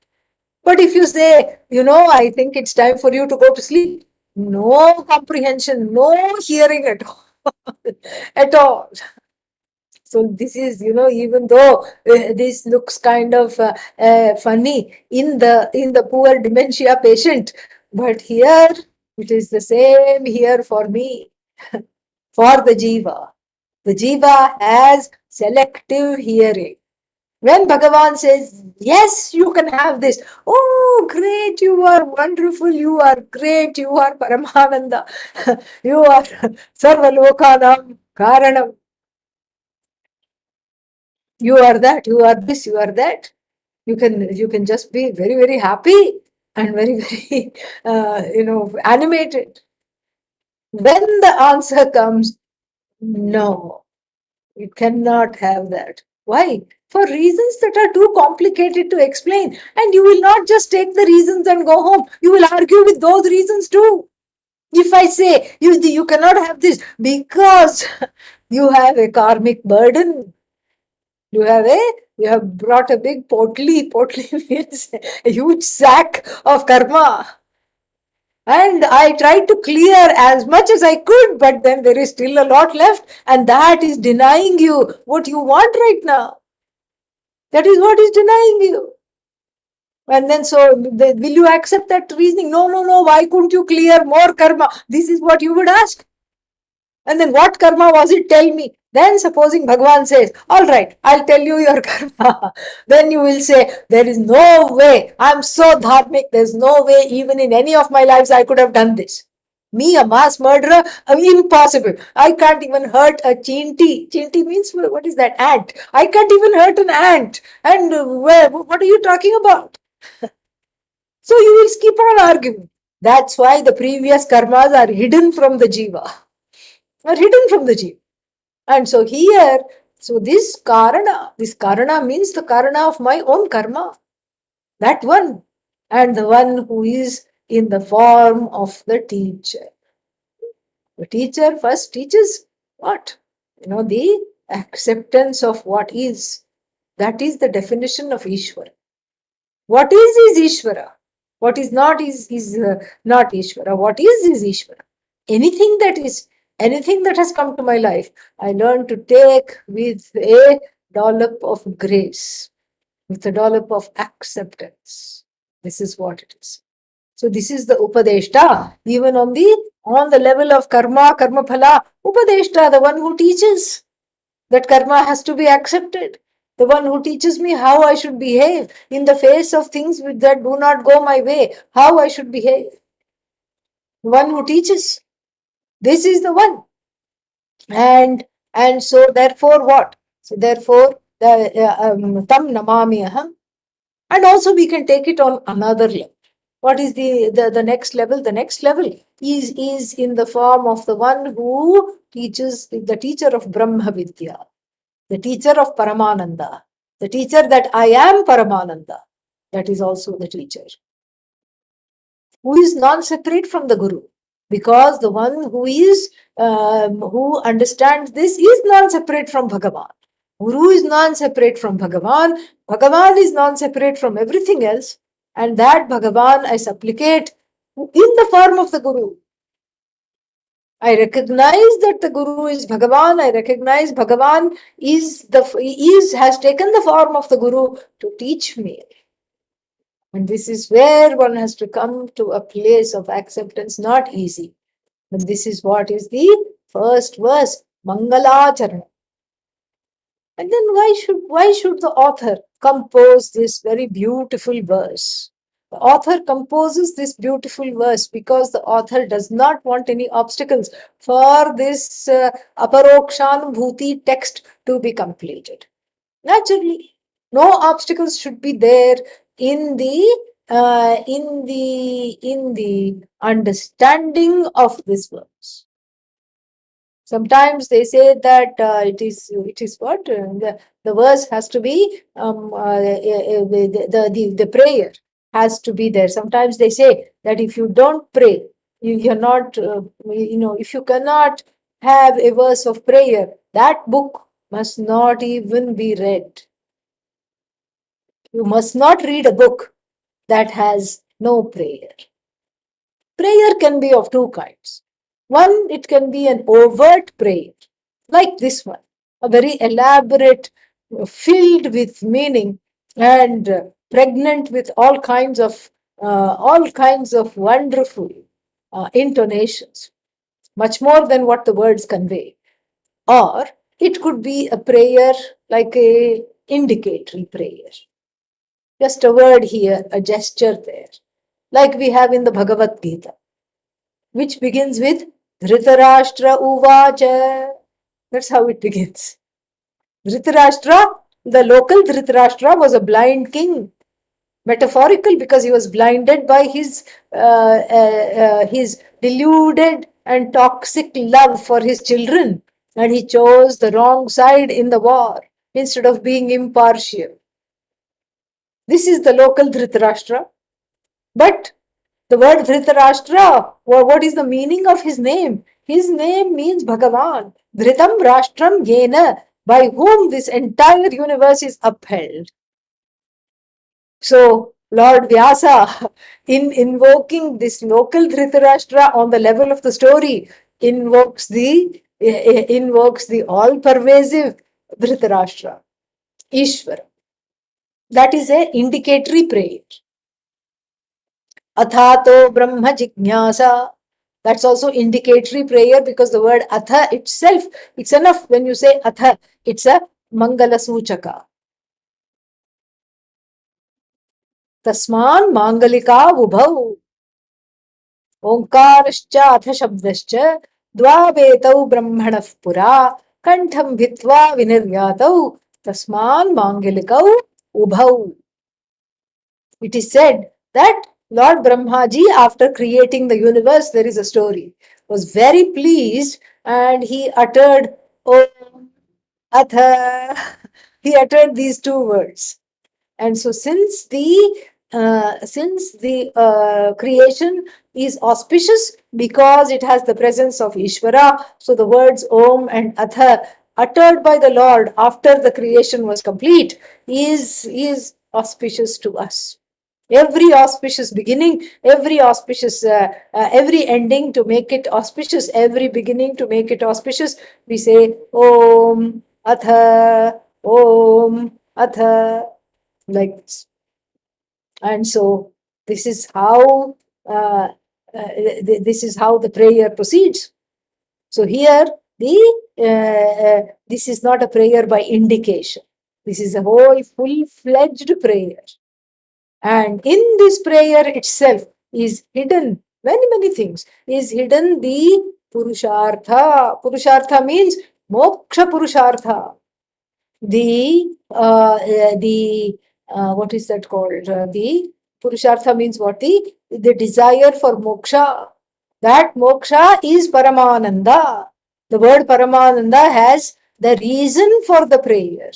But if you say, I think it's time for you to go to sleep, no comprehension, no hearing at all. At all. So this is, even though this looks kind of funny in the poor dementia patient, but here it is the same here for me, for the jiva. The jiva has selective hearing. When Bhagavan says, yes, you can have this. Oh, great, you are wonderful, you are great, you are Paramananda, you are Sarvalokanam Karanam, you are that, you are this, you are that. You can just be very, very happy and very, very, animated. When the answer comes, no, you cannot have that. Why? For reasons that are too complicated to explain. And you will not just take the reasons and go home. You will argue with those reasons too. If I say you cannot have this because you have a karmic burden, you have brought a big potli means a huge sack of karma. And I tried to clear as much as I could, but then there is still a lot left, and that is denying you what you want right now. That is what is denying you. And then will you accept that reasoning? No, no, no. Why couldn't you clear more karma? This is what you would ask. And then what karma was it? Tell me. Then supposing Bhagavan says, all right, I'll tell you your karma. Then you will say, there is no way. I'm so dharmic. There's no way even in any of my lives I could have done this. Me, a mass murderer? Impossible. I can't even hurt a chinti. Chinti means, what is that? Ant. I can't even hurt an ant. And what are you talking about? So you will keep on arguing. That's why the previous karmas are hidden from the jiva. Are hidden from the jiva. And so here, this karana means the karana of my own karma. That one. And the one who is in the form of the teacher. The teacher first teaches what? The acceptance of what is. That is the definition of Ishvara. What is Ishvara. What is not is not Ishvara. What is Ishvara. Anything that has come to my life, I learn to take with a dollop of grace, with a dollop of acceptance. This is what it is. So this is the Upadeshta. Even on the level of karma phala, Upadeshta, the one who teaches that karma has to be accepted. The one who teaches me how I should behave in the face of things that do not go my way, how I should behave. The one who teaches. This is the one. And so therefore what? So therefore the tam namami aham. And also we can take it on another level. What is the next level? The next level is in the form of the one who teaches, the teacher of Brahma Vidya, the teacher of Paramananda, the teacher that I am Paramananda. That is also the teacher who is non-separate from the Guru, because the one who understands this is non-separate from Bhagavan. Guru is non-separate from Bhagavan. Bhagavan is non-separate from everything else, and that Bhagavan I supplicate in the form of the Guru. I recognize that the Guru is Bhagavan. I recognize Bhagavan has taken the form of the Guru to teach me. And this is where one has to come to a place of acceptance, not easy. But this is what is the first verse, Mangalacharana. And then why should the author compose this very beautiful verse? The author composes this beautiful verse because the author does not want any obstacles for this Aparokshanubhuti text to be completed. Naturally, no obstacles should be there in the in the understanding of this verse. Sometimes they say that it is what the verse has to be the prayer has to be there. Sometimes they say that if you don't pray, you're not if you cannot have a verse of prayer, that book must not even be read. You must not read a book that has no prayer. Prayer can be of two kinds. One, it can be an overt prayer, like this one, a very elaborate, filled with meaning and pregnant with all kinds of wonderful intonations, much more than what the words convey. Or it could be a prayer like a indicatory prayer, just a word here, a gesture there, like we have in the Bhagavad Gita, which begins with Dhritarashtra Uvacha. That's how it begins. Dhritarashtra, the local Dhritarashtra, was a blind king. Metaphorical, because he was blinded by his deluded and toxic love for his children, and he chose the wrong side in the war instead of being impartial. This is the local Dhritarashtra. But the word Dhritarashtra, what is the meaning of his name? His name means Bhagavan. Dhritam Rashtram Yena, by whom this entire universe is upheld. So, Lord Vyasa, in invoking this local Dhritarashtra on the level of the story, invokes the all-pervasive Dhritarashtra, Ishvara. That is a indicatory prayer. Athato Brahma Jignasa. That's also indicatory prayer, because the word atha itself, it's enough when you say atha, it's a Mangala Suchaka. Tasman Mangalika Ubhau. Omkarascha atha shabdascha dvabetau brahmanah pura kantham bhitva viniryatau tasman mangalikau ubhau. It is said that Lord Brahmaji, after creating the universe, there is a story, was very pleased, and he uttered Om Atha. He uttered these two words. And so, since the creation is auspicious because it has the presence of Ishvara, so the words Om and Atha uttered by the Lord after the creation was complete is auspicious to us. Every auspicious beginning, every ending to make it auspicious, every beginning to make it auspicious, we say Om Atha, Om Atha, like this. And so this is how the prayer proceeds. So here this is not a prayer by indication. This is a whole full-fledged prayer. And in this prayer itself is hidden many things. Is hidden the Purushartha. Purushartha means Moksha Purushartha. The what is that called? The Purushartha means what? The desire for moksha. That moksha is Paramananda. The word Paramananda has the reason for the prayer.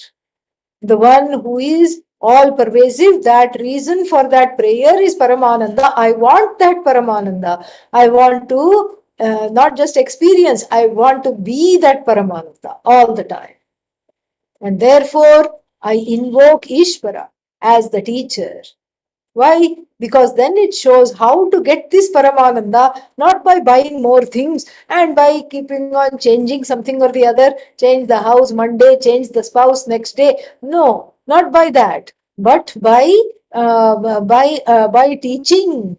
The one who is all pervasive, that reason for that prayer is Paramananda. I want that Paramananda. I want to not just experience, I want to be that Paramananda all the time. And therefore, I invoke Ishvara as the teacher. Why? Because then it shows how to get this Paramananda, not by buying more things and by keeping on changing something or the other, change the house Monday, change the spouse next day. No, not by that, but by teaching,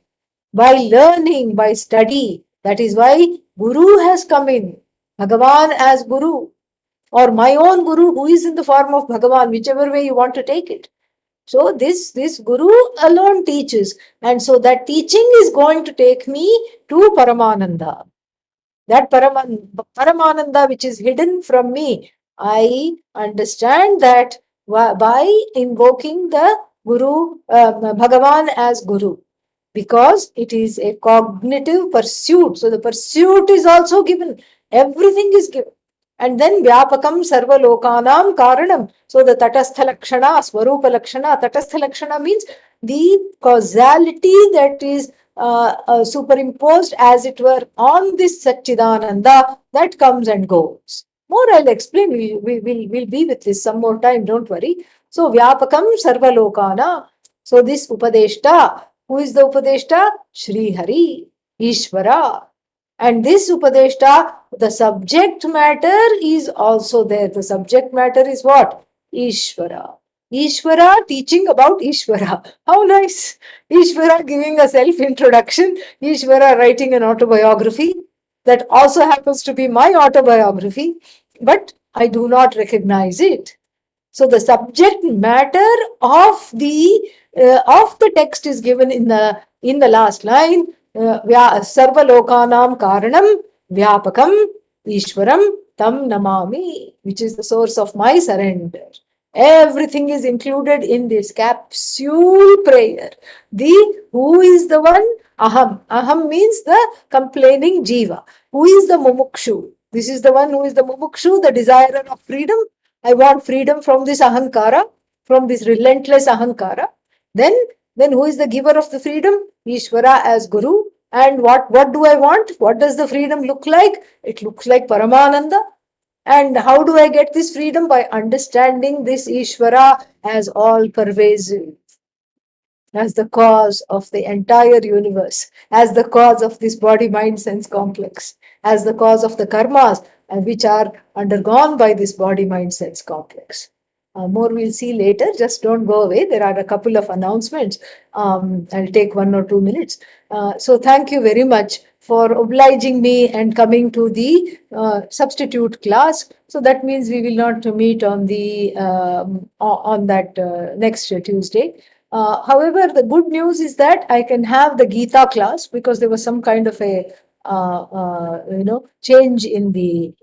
by learning, by study. That is why Guru has come in, Bhagavan as Guru, or my own Guru who is in the form of Bhagavan, whichever way you want to take it. So this Guru alone teaches, and so that teaching is going to take me to Paramananda. That Paramananda which is hidden from me, I understand that by invoking the Bhagavan as Guru, because it is a cognitive pursuit. So the pursuit is also given. Everything is given. And then Vyapakam Sarva Lokanam Karanam. So the Tatastha Lakshana, Swarupa Lakshana, Tatastha Lakshana means the causality that is superimposed, as it were, on this Satchidananda that comes and goes. More I'll explain. We'll be with this some more time, don't worry. So Vyapakam Sarva Lokana. So this Upadeshta, who is the Upadeshta? Shri Hari, Ishvara. And this Upadeshta, the subject matter is also there. The subject matter is what? Ishvara. Ishvara teaching about Ishvara. How nice. Ishvara giving a self introduction. Ishvara writing an autobiography. That also happens to be my autobiography. But I do not recognize it. So the subject matter of the text is given in the last line. Sarva lokanam karanam vyapakam ishwaram tam namami, which is the source of my surrender. Everything is included in this capsule prayer. Who is the one? Aham. Aham means the complaining jiva. Who is the mumukshu? This is the one who is the mumukshu, the desirer of freedom. I want freedom from this ahankara, from this relentless ahankara. Then, then who is the giver of the freedom? Ishvara as Guru. And what do I want? What does the freedom look like? It looks like Paramananda. And how do I get this freedom? By understanding this Ishvara as all pervasive, as the cause of the entire universe, as the cause of this body, mind, sense complex, as the cause of the karmas which are undergone by this body, mind, sense complex. More we'll see later. Just don't go away. There are a couple of announcements. I'll take 1 or 2 minutes. So thank you very much for obliging me and coming to the substitute class. So that means we will not meet on the on that next Tuesday. However, the good news is that I can have the Gita class, because there was some kind of a change in the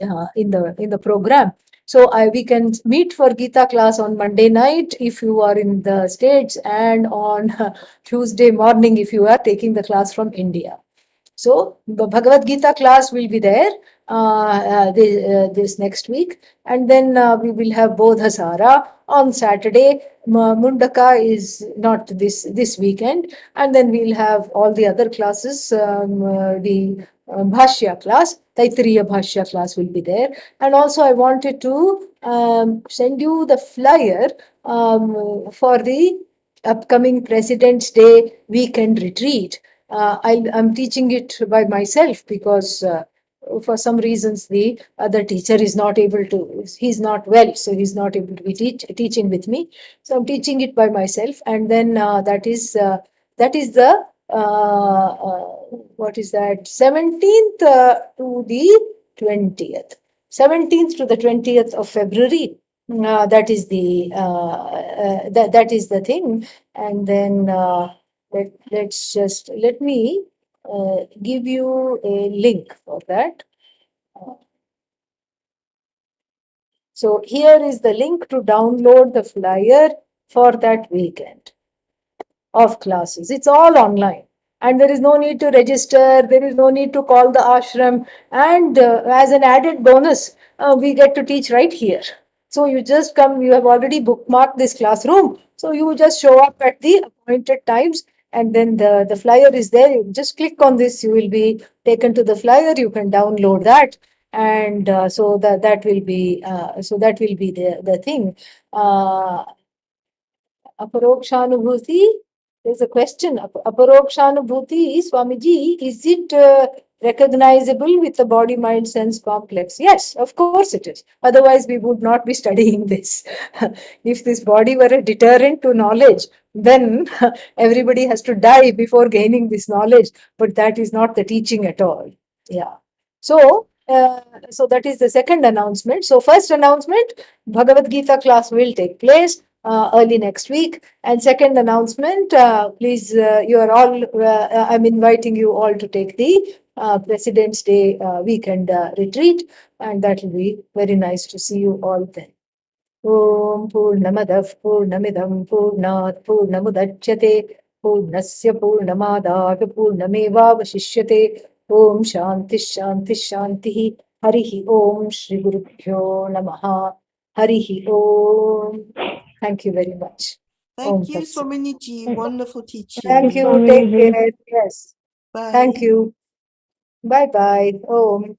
program. So we can meet for Gita class on Monday night if you are in the States, and on Tuesday morning if you are taking the class from India. So the Bhagavad Gita class will be there this next week, and then we will have Bodhasara on Saturday. Mundaka is not this weekend, and then we'll have all the other classes. The Bhashya class, Taittiriya Bhashya class will be there. And also I wanted to send you the flyer for the upcoming President's Day weekend retreat. I'm teaching it by myself, because for some reasons the other teacher is not able to, he's not well, so he's not able to be teaching with me. So I'm teaching it by myself, and then that is the what is that, 17th to the 20th. 17th to the 20th of February. That is the thing. And then let me give you a link for that. So here is the link to download the flyer for that weekend of classes. It's all online, and there is no need to register. There is no need to call the ashram. And as an added bonus, we get to teach right here. So you just come, you have already bookmarked this classroom. So you just show up at the appointed times, and then the flyer is there. You just click on this, you will be taken to the flyer. You can download that. And so that will be the thing. Aparokshanubhuti, there's a question. Aparokshanubhuti, Swamiji, is it recognizable with the body, mind, sense complex? Yes, of course it is. Otherwise, we would not be studying this. If this body were a deterrent to knowledge, then everybody has to die before gaining this knowledge. But that is not the teaching at all. Yeah. So, so that is the second announcement. So, first announcement, Bhagavad Gita class will take place early next week. And second announcement, please, you are all, I'm inviting you all to take the President's Day weekend retreat, and that will be very nice to see you all then. Om Purnamadah Purnamidam Purnat Purnamudachyate Purnasya Purnamadaya Purnamevavashishyate. Om Shanti Shanti Shanti. Harihi Om Shri Gurubhyo Namaha. Harihi Om. Thank you very much. Om Thank you, Tat Sat. Swamini ji. Wonderful teaching. Thank you. Take care. Yes. Bye. Thank you. Bye bye. Om.